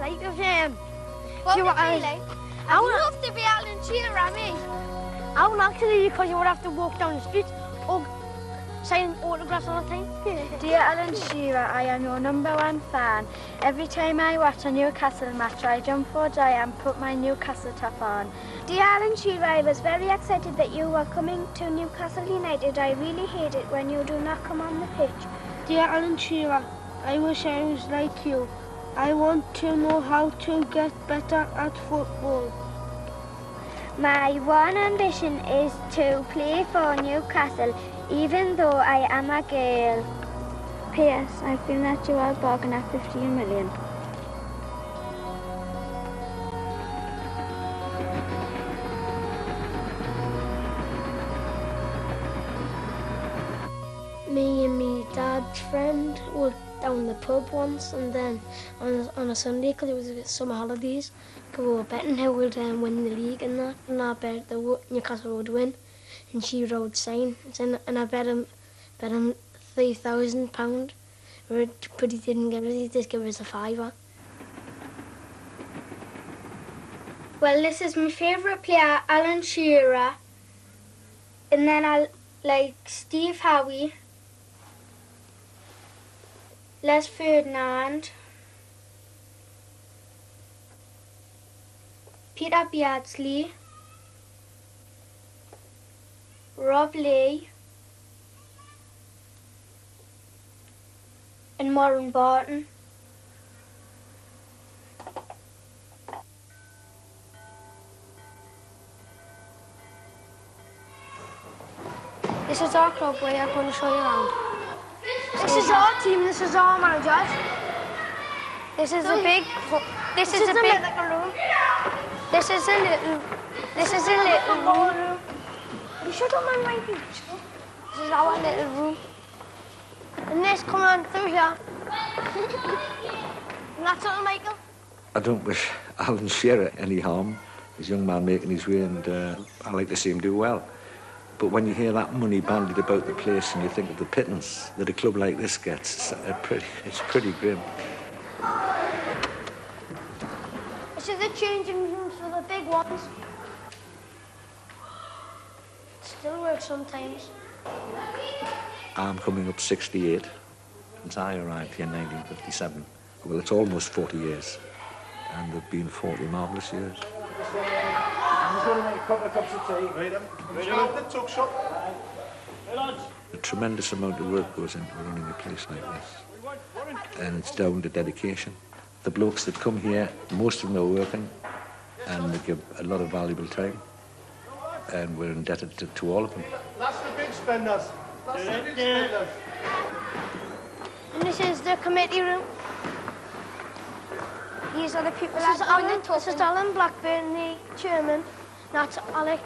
like of What would it be like? I'd love to be Alan Shearer, me. I would actually, because you would have to walk down the street or sign autographs all the time. Dear Alan Shearer, I am your #1 fan. Every time I watch a Newcastle match, I jump for joy and put my Newcastle top on. Dear Alan Shearer, I was very excited that you were coming to Newcastle United. I really hate it when you do not come on the pitch. Dear Alan Shearer, I wish I was like you. I want to know how to get better at football. My one ambition is to play for Newcastle, even though I am a girl. P.S. I feel that you are bargain at 15 million. Me and my dad's friend were down the pub once, and then on a Sunday, because it was summer holidays, we were betting who would win the league and that, and I bet Newcastle would win, and Shearer would sign, and I bet him £3,000, but he didn't give us, he just gave us a £5. Well, this is my favourite player, Alan Shearer, and then I like Steve Howe, Les Ferdinand, Peter Beardsley, Rob Lee, and Warren Barton. This is our club where I'm going to show you around. This is our team, this is our managers. This is a big... This is a big... medical room. This is a little... This is a little room. You should have my right beach. This is our little room. And this coming on through here. And that's little Michael. I don't wish Alan Shearer any harm. He's a young man making his way, and I like to see him do well. But when you hear that money bandied about the place and you think of the pittance that a club like this gets, it's pretty grim. This is the changing rooms for the big ones. It still works sometimes. I'm coming up 68 since I arrived here in 1957. Well, it's almost 40 years, and they've been 40 marvellous years. I'm going to make a couple of cups of tea. The tuck shop. A tremendous amount of work goes into running a place like this, and it's down to dedication. The blokes that come here, most of them are working, and they give a lot of valuable time, and we're indebted to all of them. That's the big spenders. That's the big spenders. And this is the committee room. These are the people this is Alan Blackburn, the chairman. That's Alec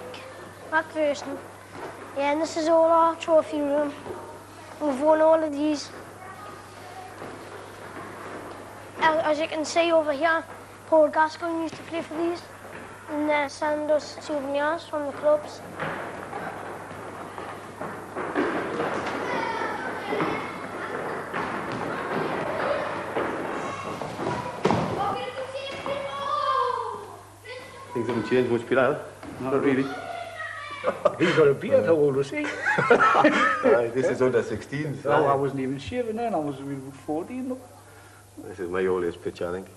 McPherson. Yeah, and this is all our trophy room. We've won all of these. As you can see over here, Paul Gascoigne used to play for these. And they're send us souvenirs from the clubs. Things haven't changed much, Peter. Not really. He's got a beard. How old was he? This is under 16. Oh, I wasn't even shaving then. I was 14. Look. This is my oldest picture, I think.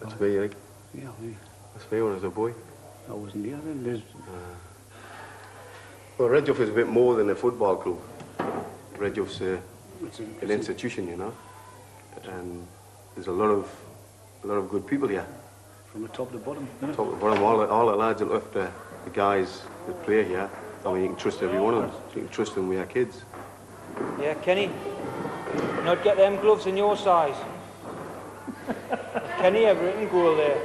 That's me, I think. Yeah, me. That's me when I was a boy. I wasn't here then. Well, Red Duff is a bit more than a football club. Red Duff's an institution, you know. And there's a lot of good people here. From the top to the bottom. Top to the bottom, all the lads that look after the guys that play here. I mean, you can trust every one of them. You can trust them with your kids. Yeah, Kenny, not get them gloves in your size. Kenny, a written goal there.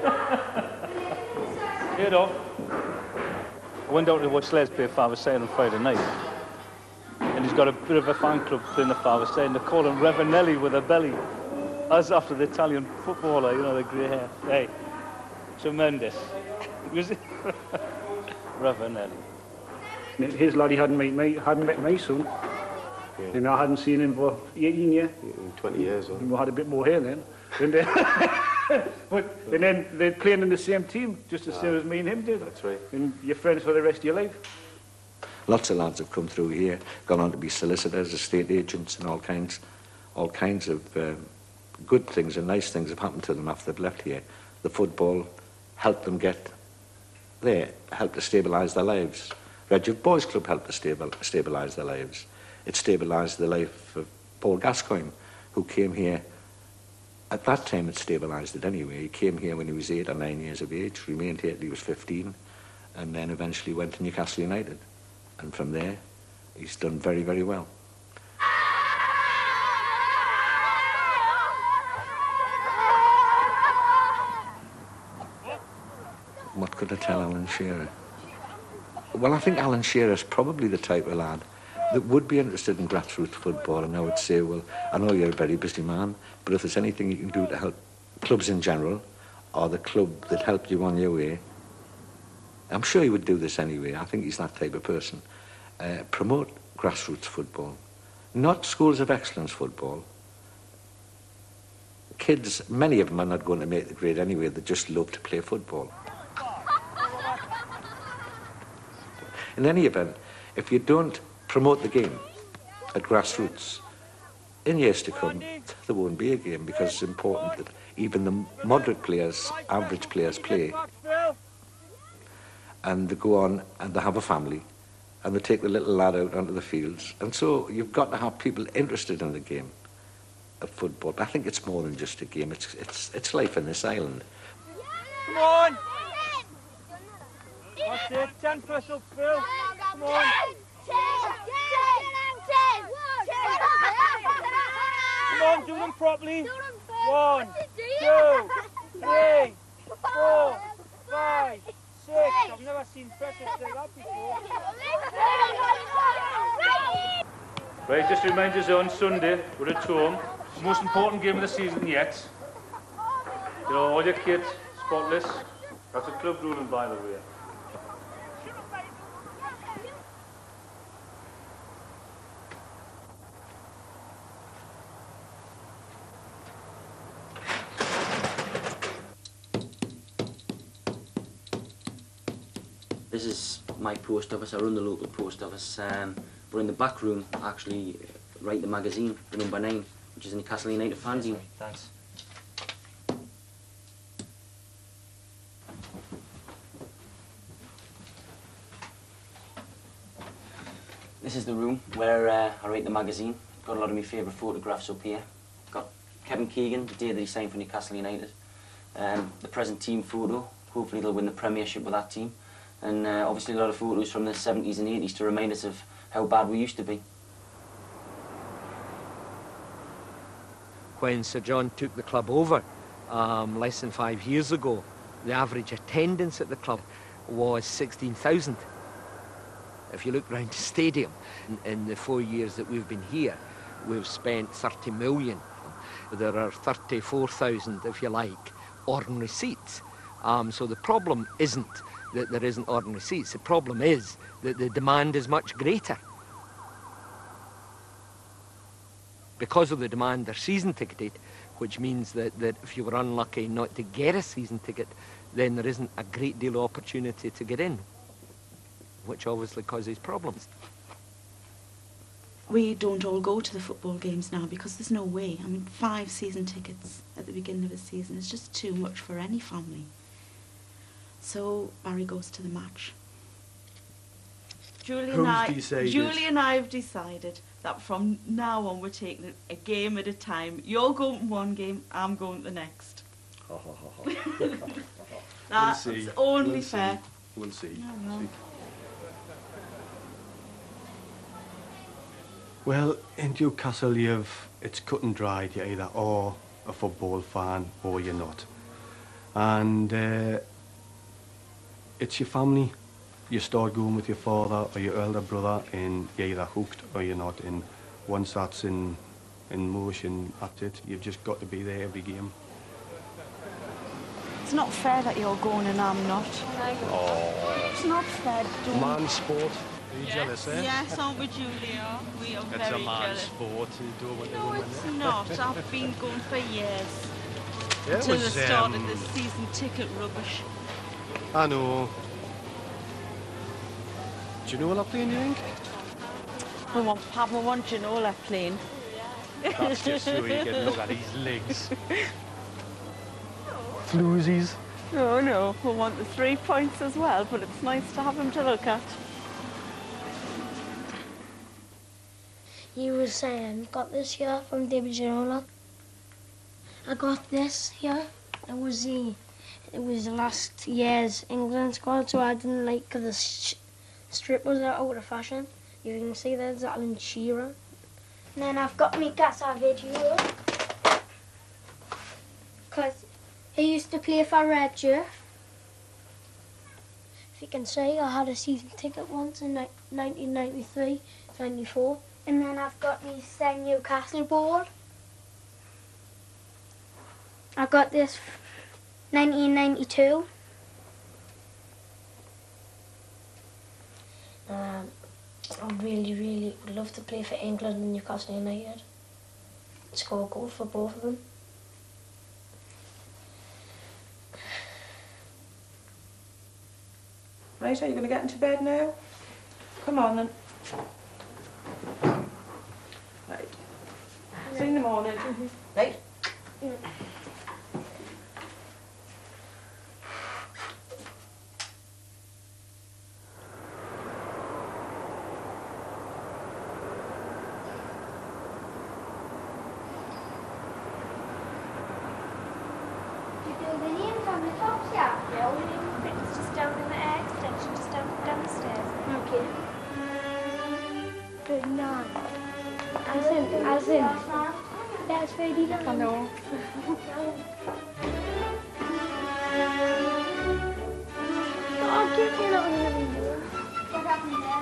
You know, I went out to watch Les play Father Side on Friday night, and he's got a bit of a fan club playing the Father Side, and they call him Ravanelli with a belly, as after the Italian footballer, you know, the grey hair. Hey, tremendous. Ravanelli. His lad, he hadn't met me soon. Yeah. You know, I hadn't seen him for 18 years. 20 years. We had a bit more hair then, didn't they? But and then they're playing in the same team, just as soon as me and him did. That's right. And you're friends for the rest of your life. Lots of lads have come through here, gone on to be solicitors, estate agents, and all kinds of good things and nice things have happened to them after they've left here. The football helped them get there, helped to stabilise their lives. Red Youth Boys Club helped to stabilise their lives. It stabilised the life of Paul Gascoigne, who came here. At that time, it stabilised it anyway. He came here when he was 8 or 9 years of age, remained here till he was 15, and then eventually went to Newcastle United. And from there, he's done very, very well. What could I tell Alan Shearer? Well, I think Alan Shearer is probably the type of lad that would be interested in grassroots football, and I would say, well, I know you're a very busy man, but if there's anything you can do to help clubs in general, or the club that helped you on your way, I'm sure he would do this anyway. I think he's that type of person. Promote grassroots football, not schools of excellence football. Kids, many of them are not going to make the grade anyway, they just love to play football. In any event, if you don't promote the game at grassroots, in years to come, there won't be a game, because it's important that even the moderate players, average players play, and they go on and they have a family, and they take the little lad out onto the fields. And so you've got to have people interested in the game of football. I think it's more than just a game, it's life in this island. Come on! That's it, 10 plus up, Phil. Come on. 10! Come on, do them properly. 1, 2, 3, 4, 5, 6. I've never seen pressure like that before. Right, just remind you on Sunday, we're at home. Most important game of the season yet. You know, all your kids, spotless. That's a club ruling, by the way. This is my post office. I run the local post office. We're in the back room, actually, write the magazine, the number 9, which is a Newcastle United fanzine. Thanks. This is the room where I write the magazine. Got a lot of my favourite photographs up here. Got Kevin Keegan, the day that he signed for Newcastle United. The present team photo. Hopefully they'll win the Premiership with that team. And obviously a lot of photos from the 70s and 80s to remind us of how bad we used to be. When Sir John took the club over less than 5 years ago, the average attendance at the club was 16,000. If you look round the stadium, in the 4 years that we've been here, we've spent 30 million. There are 34,000, if you like, ordinary seats. So the problem isn't that there isn't ordinary seats. The problem is that the demand is much greater. Because of the demand, they're season ticketed, which means that if you were unlucky not to get a season ticket, then there isn't a great deal of opportunity to get in, which obviously causes problems. We don't all go to the football games now because there's no way. I mean, 5 season tickets at the beginning of a season is just too much for any family. So Barry goes to the match. Julie and I have decided that from now on we're taking a game at a time. You're going to one game, I'm going to the next. That's only fair. We'll see. No. Well, in Newcastle, it's cut and dried. You're either a football fan or you're not. And it's your family. You start going with your father or your elder brother and you're either hooked or you're not. And once that's in motion, that's it. You've just got to be there every game. It's not fair that you're going and I'm not. Oh. It's not fair. Man's sport. Are you jealous, eh? Yes, aren't we, Julia? We are very jealous. It's a man's sport. You do what No, it's not. I've been going for years. Yeah, until they started this season ticket rubbish. I know. Ginola playing, you think? We want Pab, we want Ginola playing. That's just so you can look at his legs. Floozies. No, no, we want the 3 points as well, but it's nice to have him to look at. You was got this here from David Ginola. I got this here. It was last year's England squad, so I didn't like the strip was out of fashion. You can see there's Alan Shearer. And then I've got me Casa video, because he used to play for Red Jeff. If you can see, I had a season ticket once in 1993, 94. And then I've got me Newcastle ball. I got this 1992. I really would love to play for England and Newcastle United. Score a goal for both of them. Right, are you going to get into bed now? Come on then. Right. See you in the morning. Right? Yeah. It's just down in the air extension, just downstairs. Okay. Good night. As in. That's very nice. I know. Oh, give me that one. What happened there,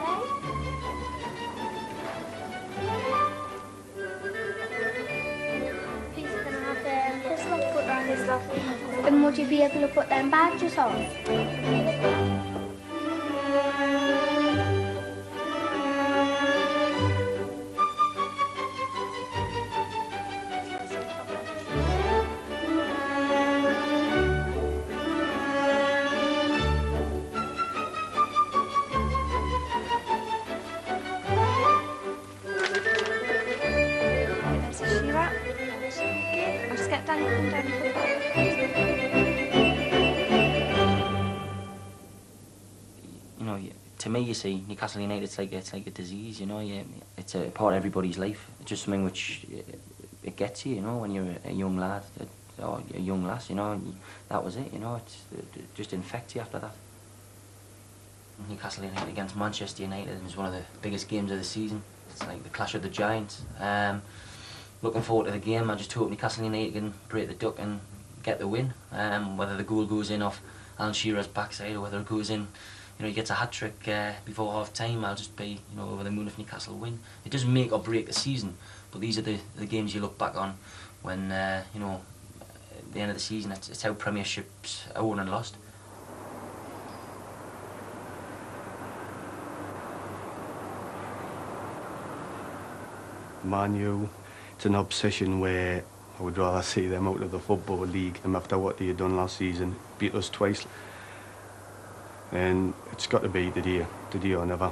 He's going to have his love put on his love. And would you be able to put them badges on? Shearer. Okay, I'll just get down and put it back. You know, to me, you see, Newcastle United, it's like a disease. You know, it's a part of everybody's life. It's just something which it gets you. You know, when you're a young lad or a young lass. You know, and that was it. You know, it just infects you after that. Newcastle United against Manchester United was one of the biggest games of the season. It's like the clash of the giants. Looking forward to the game. I just hope Newcastle United can break the duck and get the win. Whether the goal goes in off Alan Shearer's backside or whether it goes in, you know, he gets a hat-trick before half-time, I'll just be, you know, over the moon if Newcastle win. It doesn't make or break the season, but these are the games you look back on when, you know, at the end of the season, it's how premierships are won and lost. Man U, it's an obsession where I would rather see them out of the Football League and after what they had done last season, beat us twice. And it's got to be today or never.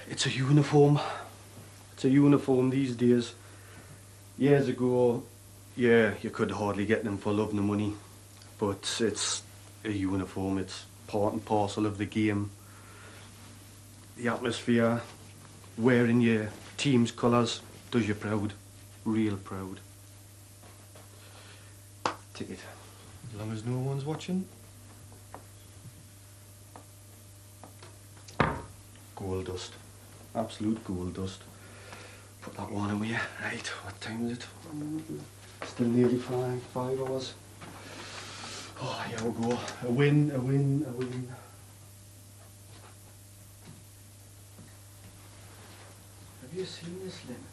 It's a uniform. It's a uniform these days. Years ago, yeah, you could hardly get them for love nor money, but it's a uniform. It's part and parcel of the game. The atmosphere, wearing your team's colours, does you proud, real proud. Take it, as long as no one's watching. Gold dust, absolute gold dust. Put that one away. Right, what time is it? Still nearly 5 hours. Oh, here we go. A win, a win, a win. Have you seen this, Lynn?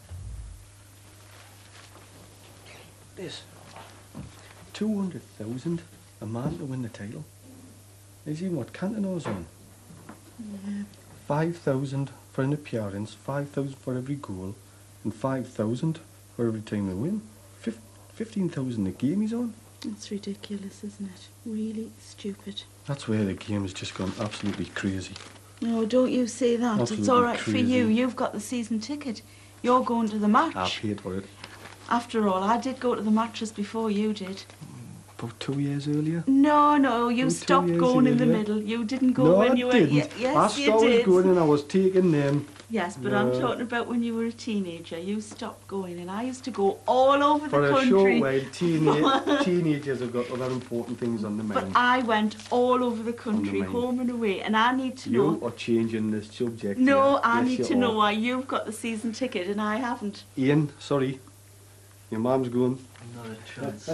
This. 200,000 a man to win the title. Have you seen what Cantona's on? Yeah. 5,000 for an appearance, 5,000 for every goal, and 5,000 for every time they win. 15,000 a game he's on. It's ridiculous, isn't it? Really stupid. That's where the game has just gone absolutely crazy. No, don't you say that. Absolutely it's all right crazy. for you. You've got the season ticket. You're going to the match. I paid for it. After all, I did go to the matches before you did. About 2 years earlier. No, you stopped going in the middle. You didn't go when you were... Yes, I started going and I was taking them. Yes, but I'm talking about when you were a teenager. You stopped going, and I used to go all over the country. For a short while, teenagers have got other important things on the mind. But I went all over the country, home and away, and I need to know... You are changing the subject. No, here. I Yes, need to know why you've got the season ticket and I haven't. Ian, sorry. Your mum's going. Not a chance.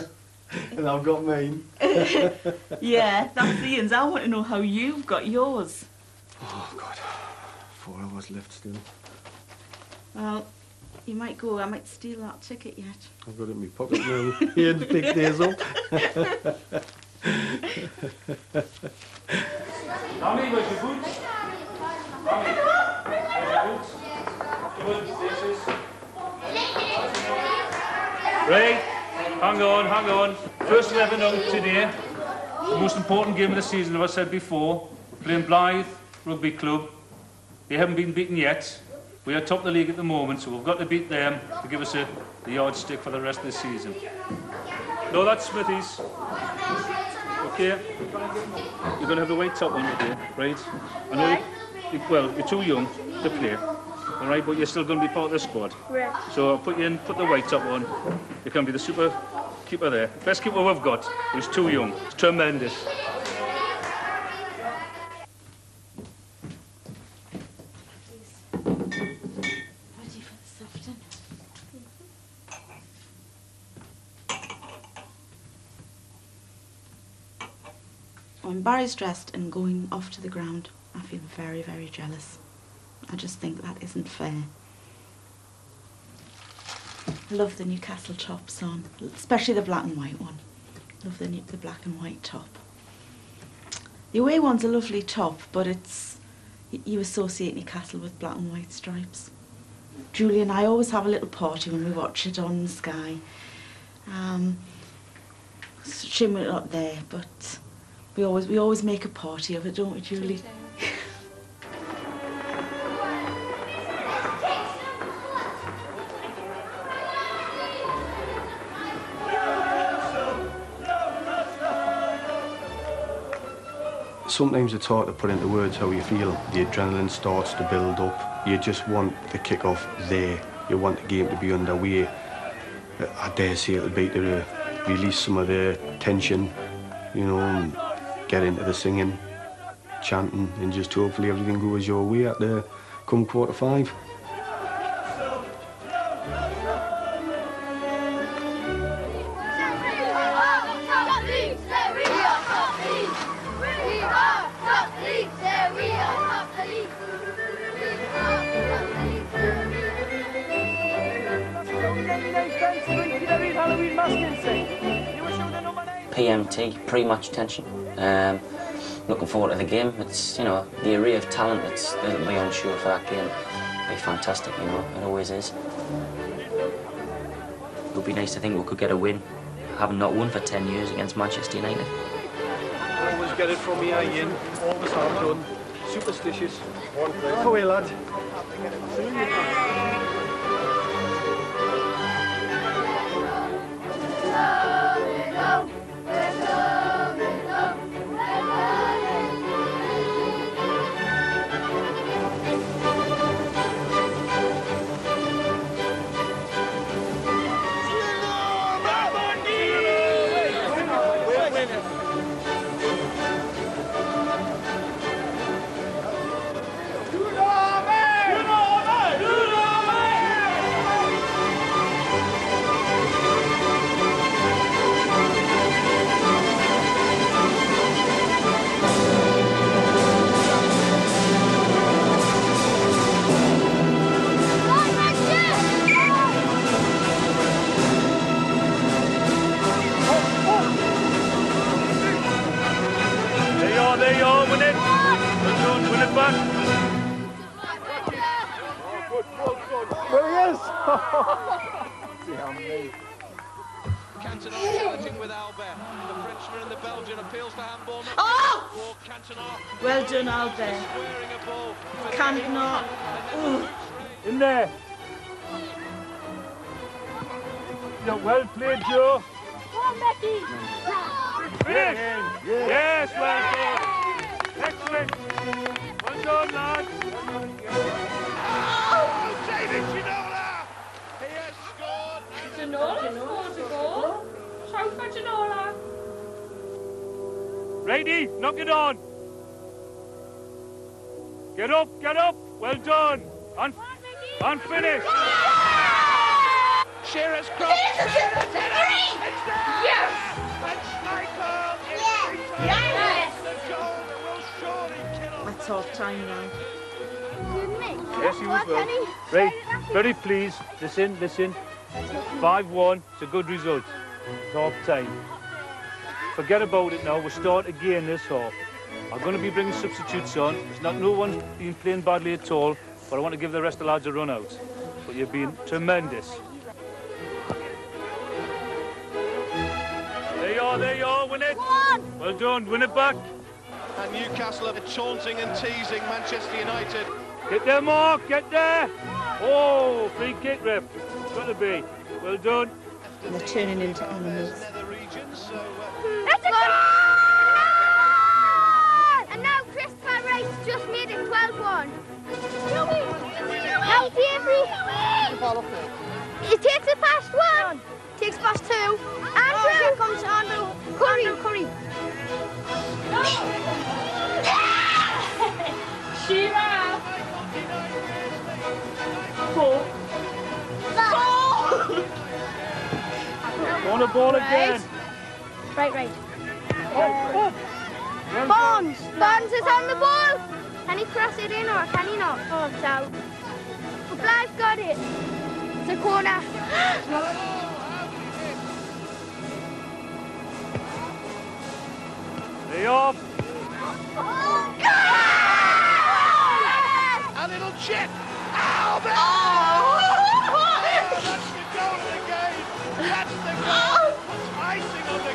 And I've got mine. Yeah, that's Ian's. I want to know how you've got yours. Oh, God. 4 hours left still. Well, you might go. I might steal that ticket yet. I've got it in my pocket now. Ian's picked theirs up. Tommy, where's your boots? Tommy, where's your boots? Your boots, Right, hang on. First 11 out today. The most important game of the season, as I said before. Playing Blythe Rugby Club. They haven't been beaten yet. We are top of the league at the moment, so we've got to beat them to give us the yardstick for the rest of the season. No, that's Smithy's. Okay? You're going to have the white top on today, right? I know you're too young to play. All right, but you're still going to be part of the squad. Right. So I'll put you in, put the white top on. You can be the super keeper there. Best keeper we've got, who's too young. It's tremendous. Ready for the soften? When Barry's dressed and going off to the ground, I feel very, very jealous. I just think that isn't fair. I love the Newcastle tops on, especially the black and white one. Love the black and white top. The away one's a lovely top, but you associate Newcastle with black and white stripes. Julie and I always have a little party when we watch it on Sky. Shame we're not there, but we always make a party of it, don't we, Julie? Sometimes it's hard to put into words how you feel. The adrenaline starts to build up. You just want the kick-off there. You want the game to be underway. I dare say it'll be to release some of the tension, you know, and get into the singing, chanting, and just hopefully everything goes your way at the come quarter-5. PMT, pre-match tension. Looking forward to the game. It's, you know, the array of talent that'll be on show for that game. It'll be fantastic, you know, it always is. It would be nice to think we could get a win. Having not won for 10 years against Manchester United. Always get it from here, Ian. Always have done. Superstitious. Go away, lad. Cantona challenging with Albert. The Frenchman and the Belgian appeals for handball. Oh! Cantona. Well done, Albert. Cantona. In there. Yeah, well played, Joe. Come on, Becky. Finish. Yes, well done. Excellent. Well done, lads. Oh, David Ginola! He has scored. Ginola scored a goal. Shout for Ginola. Righty, knock it on. Get up, get up. Well done. On finish. Shearer's cross. Yes! And Schmeichel is Yes! the goal that will surely kill us. That's half time now. Yes, you as well. Right, very pleased. Listen. 5-1, it's a good result. It's half time. Forget about it now, we'll start again this half. I'm going to be bringing substitutes on. There's no one been playing badly at all, but I want to give the rest of the lads a run out. But you've been tremendous. There you are, win it. Well done, win it back. And Newcastle are taunting and teasing Manchester United. Get there, Mark, get there. Oh, free kick, ref. It's got to be. Well done. And they're turning into animals. It's a goal! And now Christopher Rice just made it 12-1. Now Avery. It takes it past 1. Takes past 2. Andrew. Here comes Andrew. Curry. Shearer. 4. On the ball again. Right. Oh. Barnes is on the ball. Can he cross it in or can he not? Oh, it's out. But Blythe got it. It's a corner. They off. A little chip. Albert! Oh! That's the goal of the game. That's the goal. Puts icing on the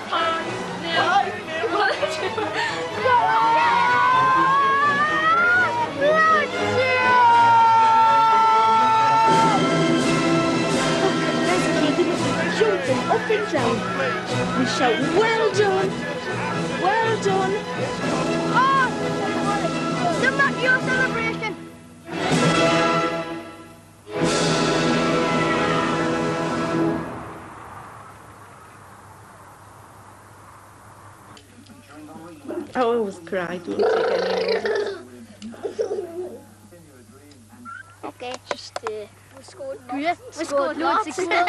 Jumping up and down. We shout, well done. Well done. Oh! The Matteo celebration. I always cried, wouldn't take any more. Okay, just we scored loads. We scored a lot. And then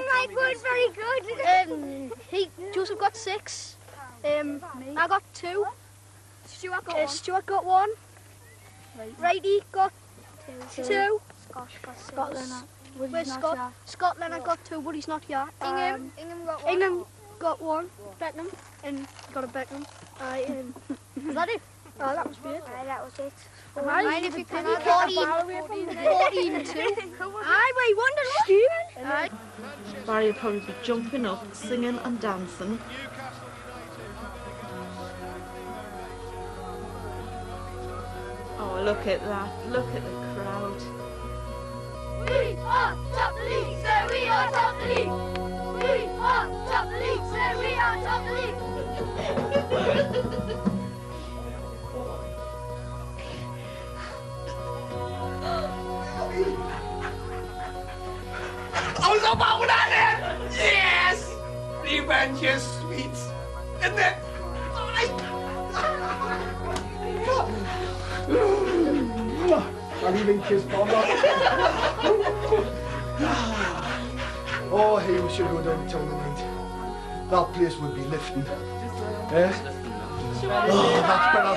my good, very good. Joseph got 6. I got 2. Stuart got 1. Righty got 2. Where's Scott? Scott Leonard got 2, but he's not here. Ingham got 1. Beckham and got a Beckham. Is that it? Oh, that was good. That was it. Mine, if you can, 14-2. Aye, we won the Stephen. Barry will probably be jumping up, singing and dancing. Oh, look at that. Look at the crowd. We are top the league, sir, we are top the league. We are top the league, sir, we are top the league. Also Paulanen! Yes! Revenge is sweet. And then... I'll even kiss Mama. Oh, hey, we should go down to town tonight. That place would be lifting. Eh? Oh, that's better.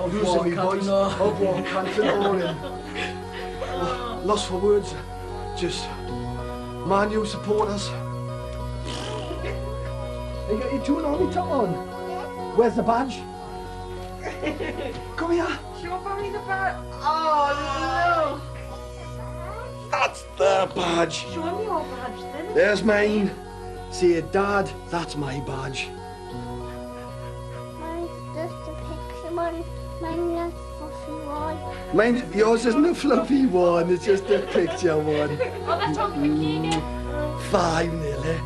Losing me boys. Up one, can't feel all in. Lost for words. Just Man U supporters. You got your tune on, top on. Where's the badge? Come here. Show Barry the badge. Oh, That's the badge. no. Show him your badge then. There's mine. Say, Dad, that's my badge. Mine's just a picture one. Mine's not fluffy one. Mine, yours isn't a fluffy one, it's just a picture one. Oh, that's on Keegan. 5-0, eh?